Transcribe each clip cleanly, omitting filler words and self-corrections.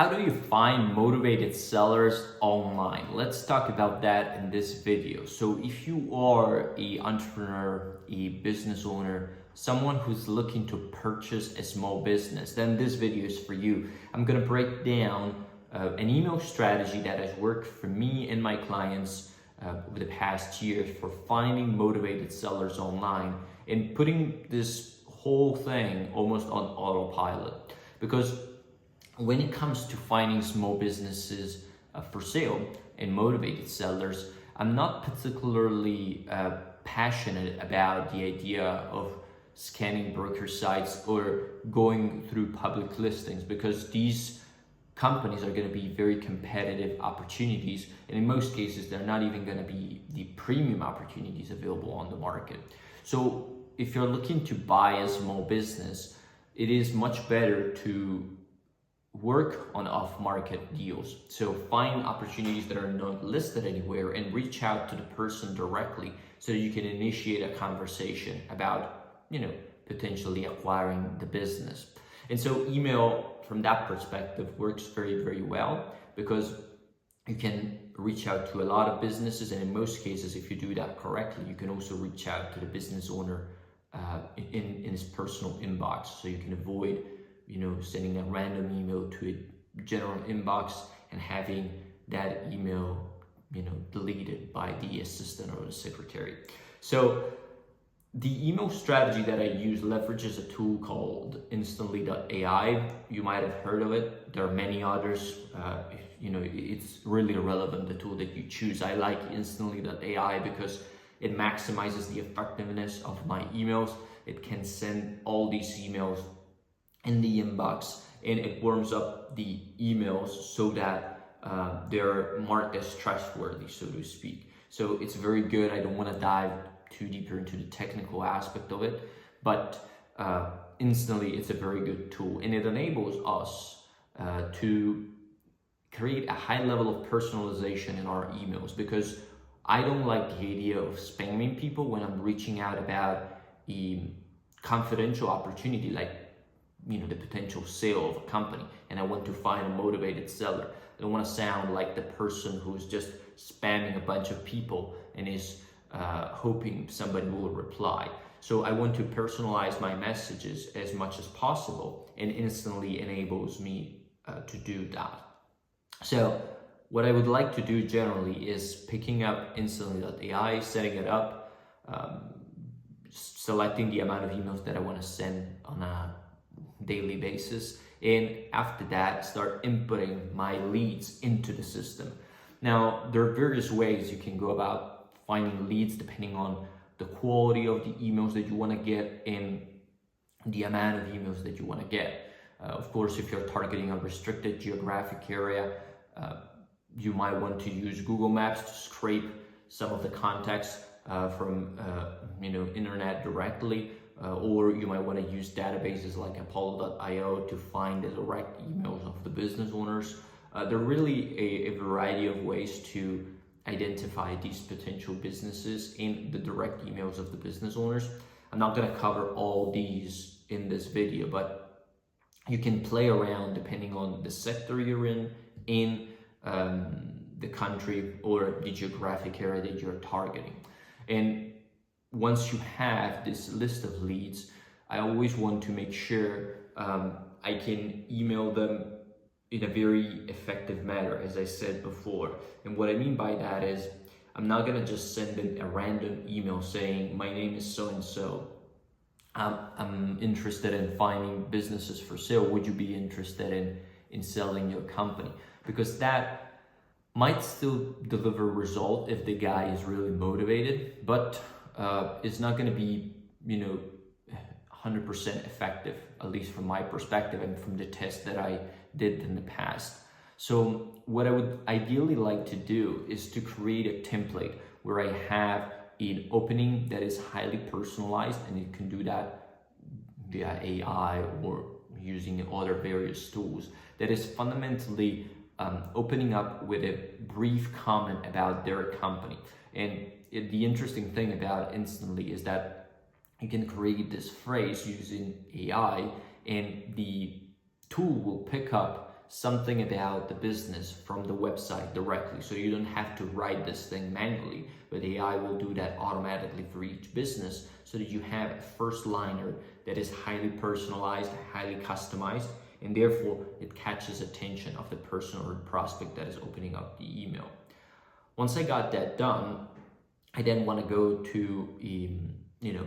How do you find motivated sellers online? Let's talk about that in this video. So if you are an entrepreneur, a business owner, someone who's looking to purchase a small business, then this video is for you. I'm gonna break down an email strategy that has worked for me and my clients over the past years for finding motivated sellers online and putting this whole thing almost on autopilot. Because when it comes to finding small businesses for sale and motivated sellers, I'm not particularly passionate about the idea of scanning broker sites or going through public listings, because these companies are going to be very competitive opportunities, and in most cases they're not even going to be the premium opportunities available on the market. So if you're looking to buy a small business, it is much better to work on off-market deals. So find opportunities that are not listed anywhere and reach out to the person directly so that you can initiate a conversation about, potentially acquiring the business. And so email from that perspective works very, very well, because you can reach out to a lot of businesses, and in most cases, if you do that correctly, you can also reach out to the business owner in his personal inbox, so you can avoid sending a random email to a general inbox and having that email, deleted by the assistant or the secretary. So the email strategy that I use leverages a tool called instantly.ai. You might have heard of it. There are many others. It's really irrelevant the tool that you choose. I like instantly.ai because it maximizes the effectiveness of my emails. It can send all these emails in the inbox, and it warms up the emails so that they're marked as trustworthy, so to speak. So it's very good. I don't want to dive too deeper into the technical aspect of it, but instantly it's a very good tool, and it enables us to create a high level of personalization in our emails, because I don't like the idea of spamming people when I'm reaching out about a confidential opportunity, like the potential sale of a company, and I want to find a motivated seller. I don't want to sound like the person who's just spamming a bunch of people and is hoping somebody will reply. So I want to personalize my messages as much as possible, and instantly enables me to do that. So what I would like to do generally is picking up instantly.ai, setting it up, selecting the amount of emails that I want to send on a daily basis, and after that start inputting my leads into the system. Now there are various ways you can go about finding leads depending on the quality of the emails that you want to get and the amount of emails that you want to get. Of course, if you're targeting a restricted geographic area, you might want to use Google Maps to scrape some of the contacts from internet directly. Or you might want to use databases like Apollo.io to find the direct emails of the business owners. There are really a variety of ways to identify these potential businesses in the direct emails of the business owners. I'm not going to cover all these in this video, but you can play around depending on the sector you're in the country or the geographic area that you're targeting. And once you have this list of leads, I always want to make sure I can email them in a very effective manner, as I said before. And what I mean by that is, I'm not gonna just send them a random email saying, my name is so-and-so. I'm interested in finding businesses for sale. Would you be interested in selling your company? Because that might still deliver a result if the guy is really motivated, but it's not going to be 100% effective, at least from my perspective and from the test that I did in the past. So what I would ideally like to do is to create a template where I have an opening that is highly personalized, and you can do that via AI or using other various tools, that is fundamentally opening up with a brief comment about their company. And the interesting thing about Instantly is that you can create this phrase using AI, and the tool will pick up something about the business from the website directly. So you don't have to write this thing manually, but AI will do that automatically for each business, so that you have a first liner that is highly personalized, highly customized, and therefore it catches attention of the person or prospect that is opening up the email. Once I got that done, I then want to go to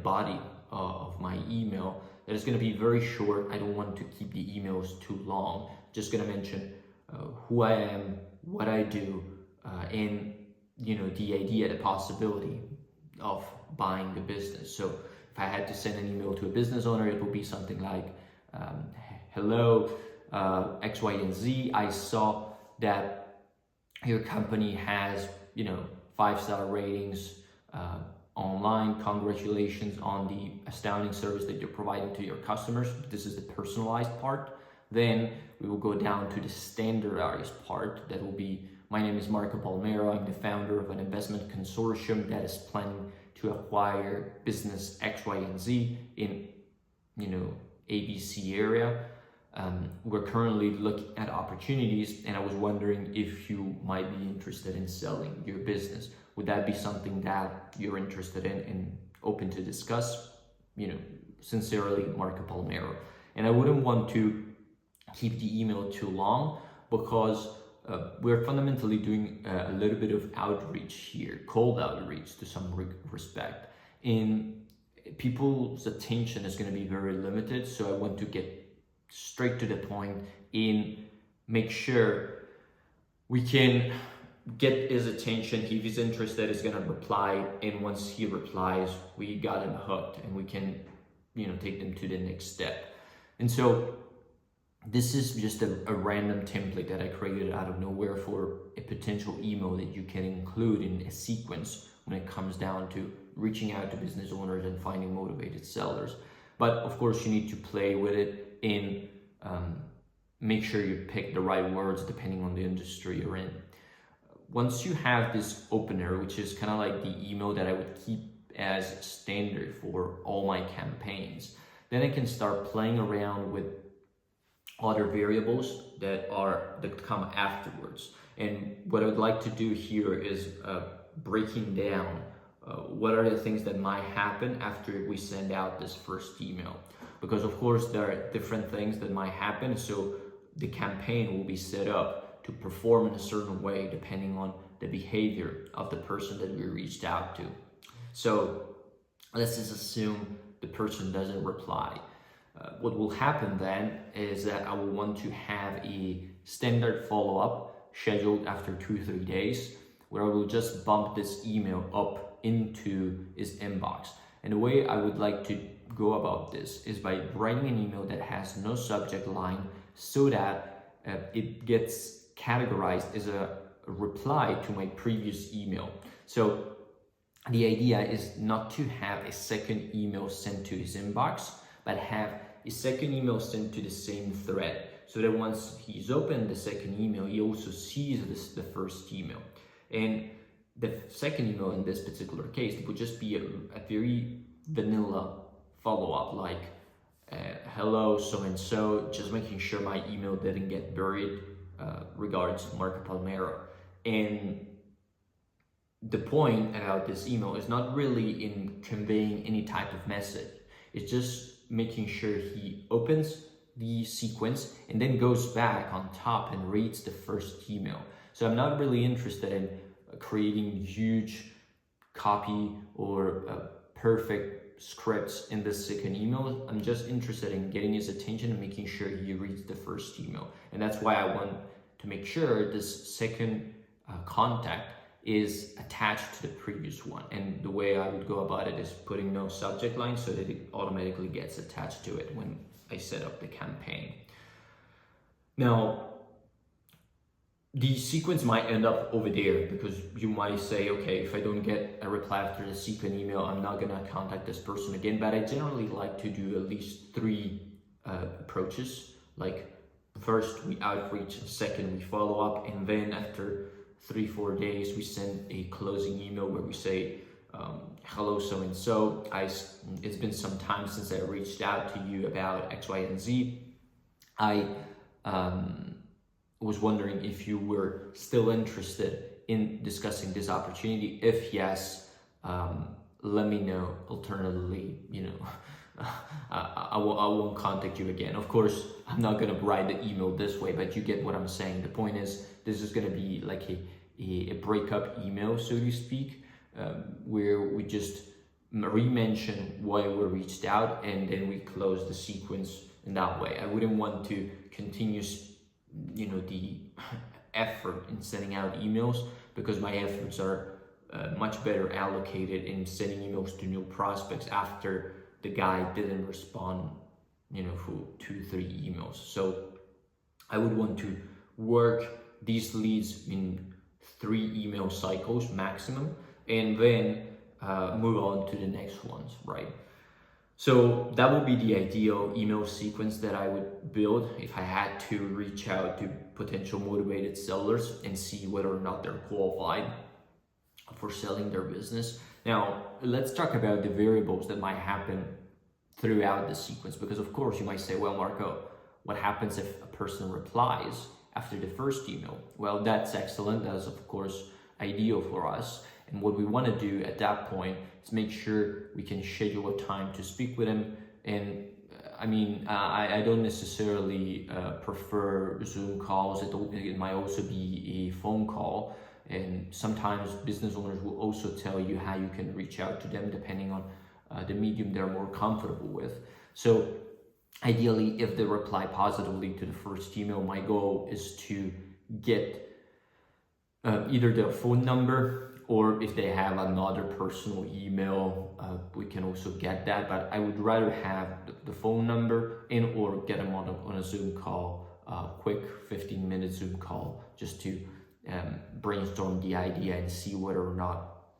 body of my email that is going to be very short. I don't want to keep the emails too long. Just going to mention who I am, what I do, and the idea, the possibility of buying the business. So if I had to send an email to a business owner, it would be something like, hello, X, Y, and Z. I saw that your company has 5-star ratings online. Congratulations on the astounding service that you're providing to your customers. This is the personalized part. Then we will go down to the standardized part. That will be, my name is Marco Palmero. I'm the founder of an investment consortium that is planning to acquire business X, Y, and Z in ABC area. We're currently looking at opportunities, and I was wondering if you might be interested in selling your business. Would that be something that you're interested in and open to discuss? Sincerely, Marco Palmero. And I wouldn't want to keep the email too long, because we're fundamentally doing a little bit of outreach here, cold outreach to some respect. And people's attention is going to be very limited, so I want to get straight to the point and make sure we can get his attention. If he's interested, he's going to reply, and once he replies, we got him hooked, and we can take them to the next step. And so this is just a random template that I created out of nowhere for a potential email that you can include in a sequence when it comes down to reaching out to business owners and finding motivated sellers. But of course, you need to play with it and make sure you pick the right words depending on the industry you're in. Once you have this opener, which is kind of like the email that I would keep as standard for all my campaigns, then I can start playing around with other variables that come afterwards. And what I would like to do here is breaking down what are the things that might happen after we send out this first email. Because of course there are different things that might happen, so the campaign will be set up to perform in a certain way depending on the behavior of the person that we reached out to. So let's just assume the person doesn't reply. What will happen then is that I will want to have a standard follow-up scheduled after 2-3 days, where I will just bump this email up into his inbox. And the way I would like to go about this is by writing an email that has no subject line, so that it gets categorized as a reply to my previous email. So the idea is not to have a second email sent to his inbox, but have a second email sent to the same thread, so that once he's opened the second email, he also sees the first email. And the second email in this particular case, it would just be a very vanilla follow-up, like hello so-and-so, just making sure my email didn't get buried, regards Marco Palmero. And the point about this email is not really in conveying any type of message. It's just making sure he opens the sequence and then goes back on top and reads the first email. So I'm not really interested in creating huge copy or perfect scripts in the second email. I'm just interested in getting his attention and making sure he reads the first email. And that's why I want to make sure this second contact is attached to the previous one. And the way I would go about it is putting no subject line, so that it automatically gets attached to it when I set up the campaign. Now, the sequence might end up over there, because you might say, okay, if I don't get a reply after the second email, I'm not gonna contact this person again. But I generally like to do at least 3 approaches. Like, first we outreach, second we follow up, and then after 3-4 days we send a closing email where we say, hello so-and-so, it's been some time since I reached out to you about X, Y, and Z. I was wondering if you were still interested in discussing this opportunity. If yes, let me know. Alternatively, I won't contact you again. Of course, I'm not gonna write the email this way, but you get what I'm saying. The point is, this is gonna be like a breakup email, so to speak, where we just re-mention why we reached out, and then we close the sequence in that way. I wouldn't want to continue, the effort in sending out emails, because my efforts are much better allocated in sending emails to new prospects after the guy didn't respond, for 2-3 emails. So I would want to work these leads in 3 email cycles maximum, and then move on to the next ones, right? So that would be the ideal email sequence that I would build if I had to reach out to potential motivated sellers and see whether or not they're qualified for selling their business. Now, let's talk about the variables that might happen throughout the sequence, because of course you might say, well, Marco, what happens if a person replies after the first email? Well, that's excellent. That's of course ideal for us. And what we want to do at that point is make sure we can schedule a time to speak with him. And I don't necessarily prefer Zoom calls. It might also be a phone call. And sometimes business owners will also tell you how you can reach out to them depending on the medium they're more comfortable with. So ideally, if they reply positively to the first email, my goal is to get either their phone number, or if they have another personal email, we can also get that. But I would rather have the phone number or get them on a Zoom call, quick 15-minute Zoom call, just to brainstorm the idea and see whether or not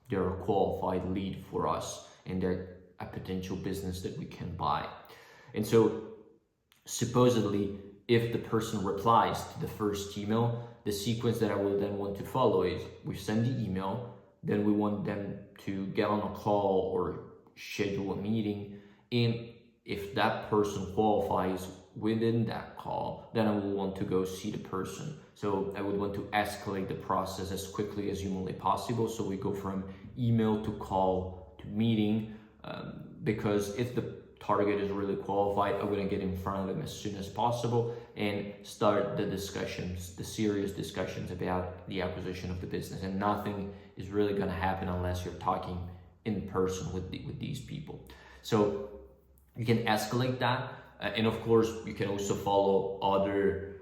they're a qualified lead for us and they're a potential business that we can buy. And so supposedly, if the person replies to the first email, the sequence that I will then want to follow is we send the email, then we want them to get on a call or schedule a meeting. And if that person qualifies within that call, then I will want to go see the person. So I would want to escalate the process as quickly as humanly possible. So we go from email to call to meeting, because if the target is really qualified, I'm going to get in front of them as soon as possible and start the discussions, the serious discussions about the acquisition of the business. And nothing is really going to happen unless you're talking in person with these people. So you can escalate that. And of course, you can also follow other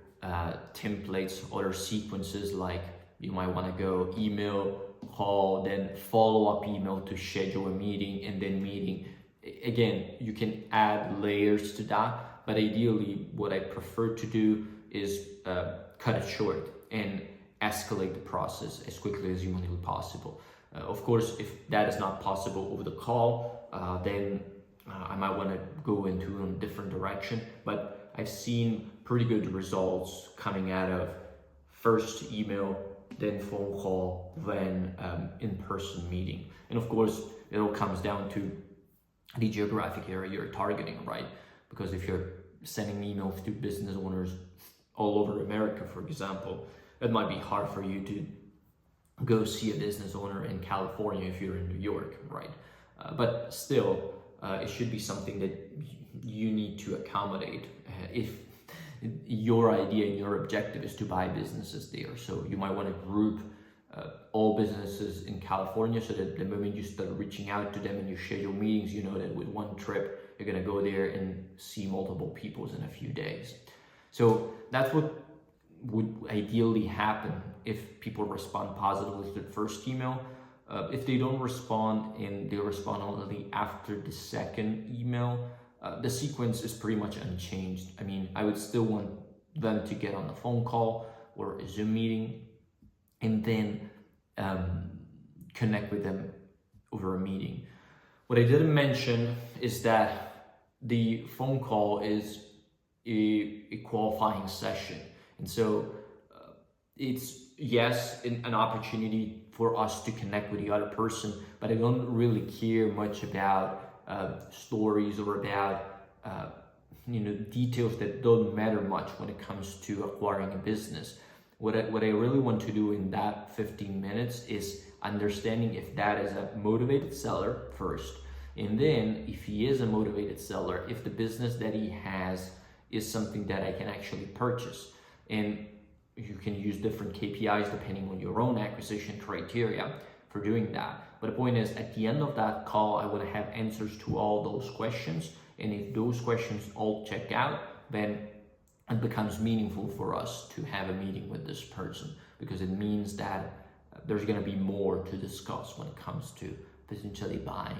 templates, other sequences, like you might want to go email, call, then follow-up email to schedule a meeting, and then meeting. Again, you can add layers to that, but ideally what I prefer to do is cut it short and escalate the process as quickly as humanly possible. Of course, if that is not possible over the call, then I might want to go into a different direction, but I've seen pretty good results coming out of first email, then phone call, then in-person meeting. And of course, it all comes down to the geographic area you're targeting, right? Because if you're sending emails to business owners all over America, for example, it might be hard for you to go see a business owner in California if you're in New York, right? But still, it should be something that you need to accommodate if your idea and your objective is to buy businesses there. So you might want to group all businesses in California, so that the moment you start reaching out to them and you schedule meetings, you know that with one trip, you're going to go there and see multiple people in a few days. So that's what would ideally happen if people respond positively to the first email. If they don't respond and they respond only after the second email, the sequence is pretty much unchanged. I mean, I would still want them to get on a phone call or a Zoom meeting, and then connect with them over a meeting. What I didn't mention is that the phone call is a qualifying session. And so it's, yes, an opportunity for us to connect with the other person, but I don't really care much about stories or about details that don't matter much when it comes to acquiring a business. What I really want to do in that 15 minutes is understanding if that is a motivated seller first, and then if he is a motivated seller, if the business that he has is something that I can actually purchase. And you can use different KPIs depending on your own acquisition criteria for doing that. But the point is, at the end of that call, I want to have answers to all those questions. And if those questions all check out, then it becomes meaningful for us to have a meeting with this person, because it means that there's going to be more to discuss when it comes to potentially buying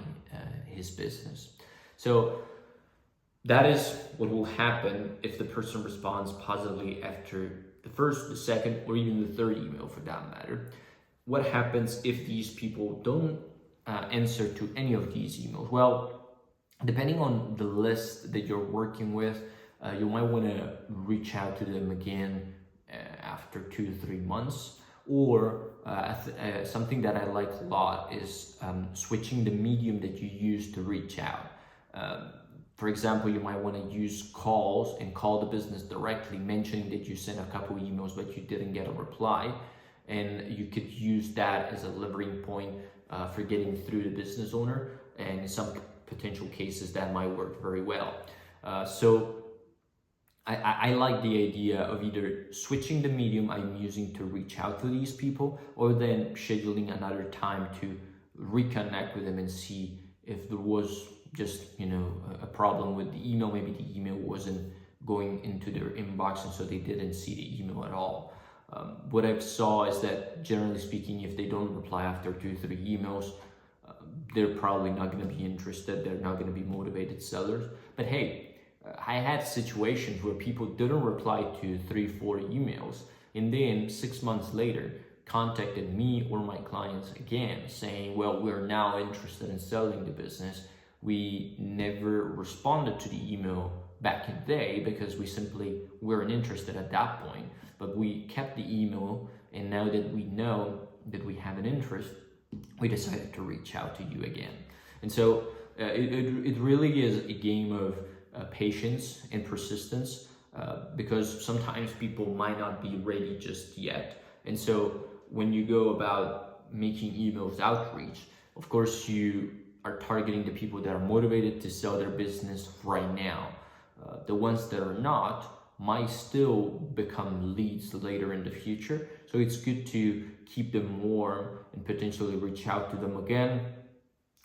his business. So that is what will happen if the person responds positively after the first, the second, or even the third email for that matter. What happens if these people don't answer to any of these emails? Well, depending on the list that you're working with, you might want to reach out to them again after 2 to 3 months. Or something that I like a lot is switching the medium that you use to reach out. For example, you might want to use calls and call the business directly, mentioning that you sent a couple emails but you didn't get a reply. And you could use that as a levering point for getting through the business owner. And in some potential cases, that might work very well. So I like the idea of either switching the medium I'm using to reach out to these people, or then scheduling another time to reconnect with them and see if there was just, a problem with the email. Maybe the email wasn't going into their inbox, and so they didn't see the email at all. What I've saw is that, generally speaking, if they don't reply after 2 or 3 emails, they're probably not going to be interested. They're not going to be motivated sellers. But hey, I had situations where people didn't reply to 3, 4 emails, and then 6 months later contacted me or my clients again saying, well, we're now interested in selling the business. We never responded to the email back in the day because we simply weren't interested at that point, but we kept the email, and now that we know that we have an interest, we decided to reach out to you again. And so it really is a game of patience and persistence, because sometimes people might not be ready just yet. And so when you go about making emails outreach, of course you are targeting the people that are motivated to sell their business right now. The ones that are not might still become leads later in the future. So it's good to keep them warm and potentially reach out to them again,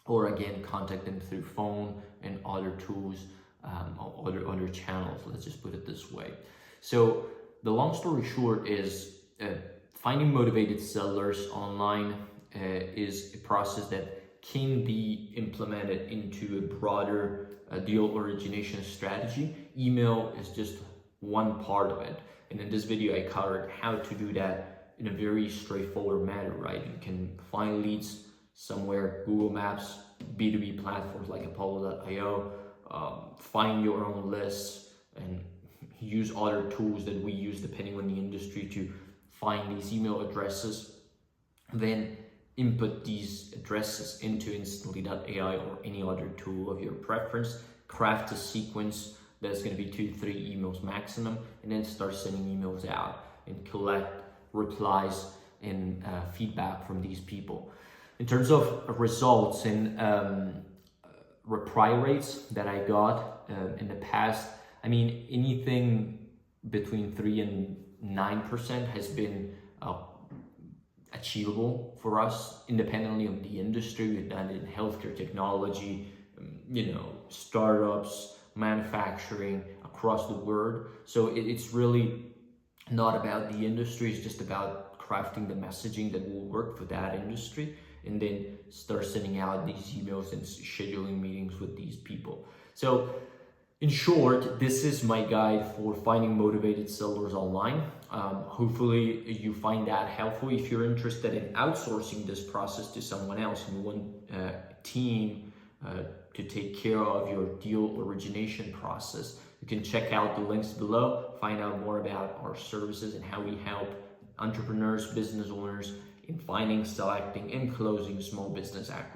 or again contact them through phone and other tools, other channels, let's just put it this way. So the long story short is finding motivated sellers online is a process that can be implemented into a broader deal origination strategy. Email is just one part of it. And in this video, I covered how to do that in a very straightforward manner, right? You can find leads somewhere, Google Maps, B2B platforms like Apollo.io, find your own lists and use other tools that we use depending on the industry to find these email addresses, then input these addresses into instantly.ai or any other tool of your preference, craft a sequence that's going to be 2 to 3 emails maximum, and then start sending emails out and collect replies and feedback from these people. In terms of results and reply rates that I got in the past, I mean, anything between 3 and 9% has been achievable for us, independently of the industry. We've done it in healthcare, technology, startups, manufacturing across the world. So it's really not about the industry, it's just about crafting the messaging that will work for that industry, and then start sending out these emails and scheduling meetings with these people. So in short, this is my guide for finding motivated sellers online. Hopefully you find that helpful. If you're interested in outsourcing this process to someone else and you want a team to take care of your deal origination process, you can check out the links below, find out more about our services and how we help entrepreneurs, business owners in finding, selecting, and closing small business acquisitions.